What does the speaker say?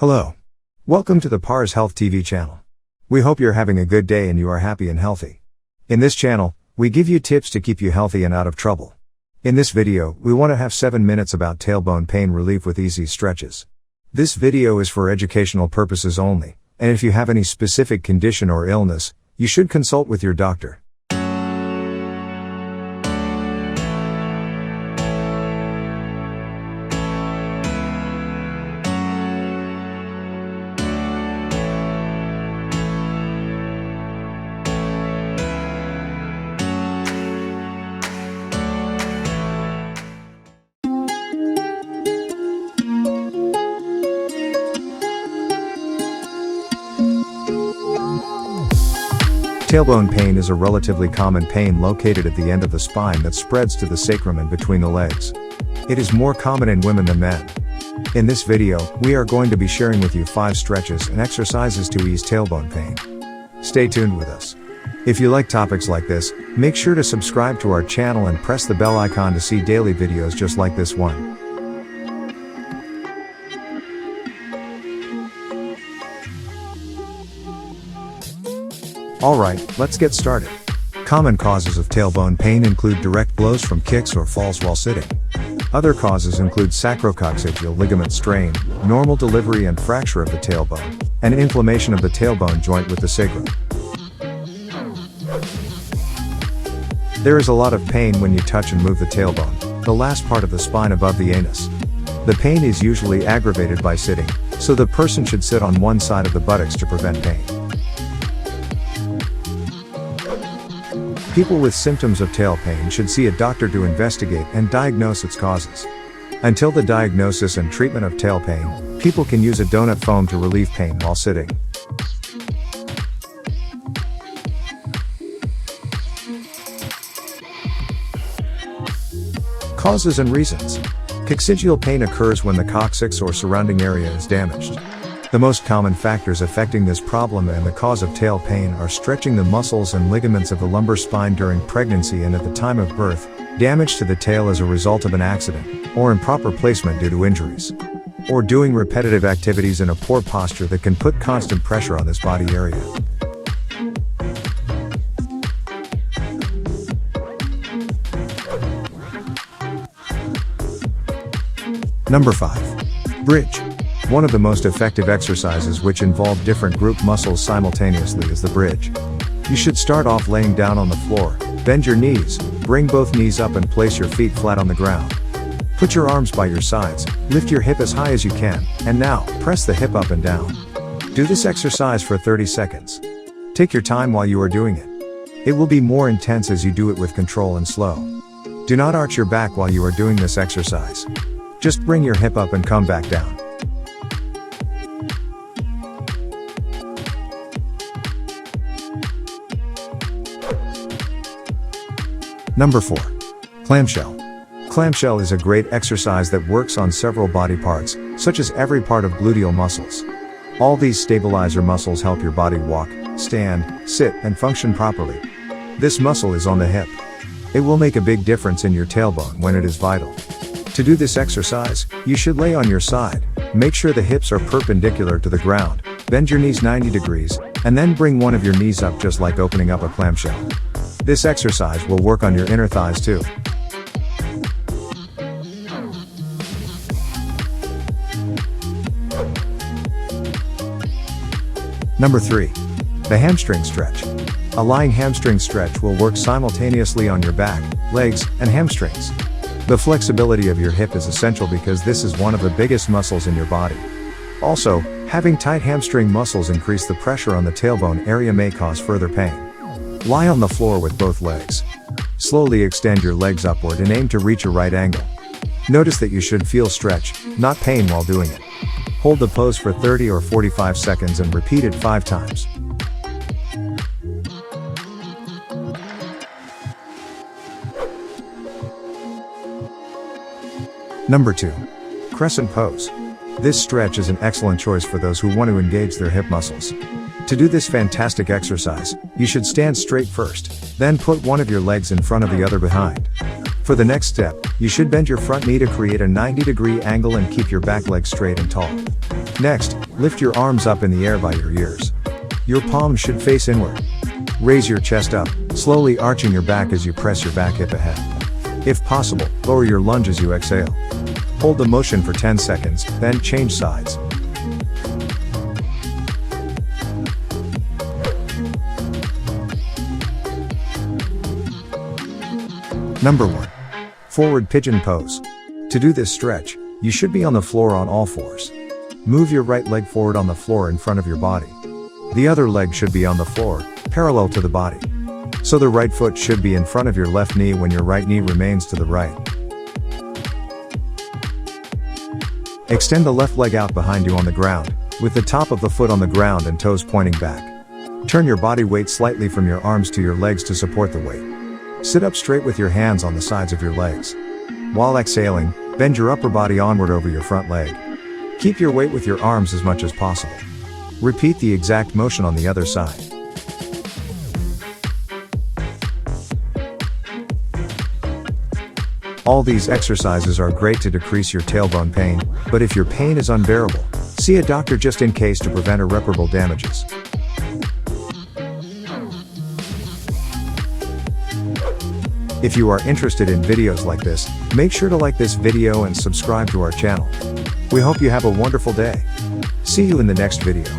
Hello. Welcome to the Pars Health TV channel. We hope you're having a good day and you are happy and healthy. In this channel, we give you tips to keep you healthy and out of trouble. In this video, we want to have 7 minutes about tailbone pain relief with easy stretches. This video is for educational purposes only, and if you have any specific condition or illness, you should consult with your doctor. Tailbone pain is a relatively common pain located at the end of the spine that spreads to the sacrum and between the legs. It is more common in women than men. In this video, we are going to be sharing with you 5 stretches and exercises to ease tailbone pain. Stay tuned with us. If you like topics like this, make sure to subscribe to our channel and press the bell icon to see daily videos just like this one. Alright, let's get started. Common causes of tailbone pain include direct blows from kicks or falls while sitting. Other causes include sacrococcygeal ligament strain, normal delivery and fracture of the tailbone, and inflammation of the tailbone joint with the sacrum. There is a lot of pain when you touch and move the tailbone, the last part of the spine above the anus. The pain is usually aggravated by sitting, so the person should sit on one side of the buttocks to prevent pain. People with symptoms of tail pain should see a doctor to investigate and diagnose its causes. Until the diagnosis and treatment of tail pain, people can use a donut foam to relieve pain while sitting. Causes and reasons. Coccygeal pain occurs when the coccyx or surrounding area is damaged. The most common factors affecting this problem and the cause of tail pain are stretching the muscles and ligaments of the lumbar spine during pregnancy and at the time of birth, damage to the tail as a result of an accident, or improper placement due to injuries, or doing repetitive activities in a poor posture that can put constant pressure on this body area. Number 5. Bridge. One of the most effective exercises which involve different group muscles simultaneously is the bridge. You should start off laying down on the floor, bend your knees, bring both knees up and place your feet flat on the ground. Put your arms by your sides, lift your hip as high as you can, and now, press the hip up and down. Do this exercise for 30 seconds. Take your time while you are doing it. It will be more intense as you do it with control and slow. Do not arch your back while you are doing this exercise. Just bring your hip up and come back down. Number 4. Clamshell. Clamshell is a great exercise that works on several body parts, such as every part of gluteal muscles. All these stabilizer muscles help your body walk, stand, sit, and function properly. This muscle is on the hip. It will make a big difference in your tailbone when it is vital. To do this exercise, you should lay on your side, make sure the hips are perpendicular to the ground, bend your knees 90 degrees, and then bring one of your knees up just like opening up a clamshell. This exercise will work on your inner thighs too. Number 3. The hamstring stretch. A lying hamstring stretch will work simultaneously on your back, legs, and hamstrings. The flexibility of your hip is essential because this is one of the biggest muscles in your body. Also, having tight hamstring muscles increase the pressure on the tailbone area may cause further pain. Lie on the floor with both legs. Slowly extend your legs upward and aim to reach a right angle. Notice that you should feel stretch, not pain while doing it. Hold the pose for 30 or 45 seconds and repeat it 5 times. Number 2. Crescent pose. This stretch is an excellent choice for those who want to engage their hip muscles. To do this fantastic exercise, you should stand straight first, then put one of your legs in front of the other behind. For the next step, you should bend your front knee to create a 90-degree angle and keep your back leg straight and tall. Next, lift your arms up in the air by your ears. Your palms should face inward. Raise your chest up, slowly arching your back as you press your back hip ahead. If possible, lower your lunge as you exhale. Hold the motion for 10 seconds, then change sides. Number 1. Forward pigeon pose. To do this stretch, you should be on the floor on all fours. Move your right leg forward on the floor in front of your body. The other leg should be on the floor, parallel to the body. So the right foot should be in front of your left knee when your right knee remains to the right. Extend the left leg out behind you on the ground, with the top of the foot on the ground and toes pointing back. Turn your body weight slightly from your arms to your legs to support the weight. Sit up straight with your hands on the sides of your legs. While exhaling, bend your upper body onward over your front leg. Keep your weight with your arms as much as possible. Repeat the exact motion on the other side. All these exercises are great to decrease your tailbone pain, but if your pain is unbearable, see a doctor just in case to prevent irreparable damages. If you are interested in videos like this, make sure to like this video and subscribe to our channel. We hope you have a wonderful day. See you in the next video.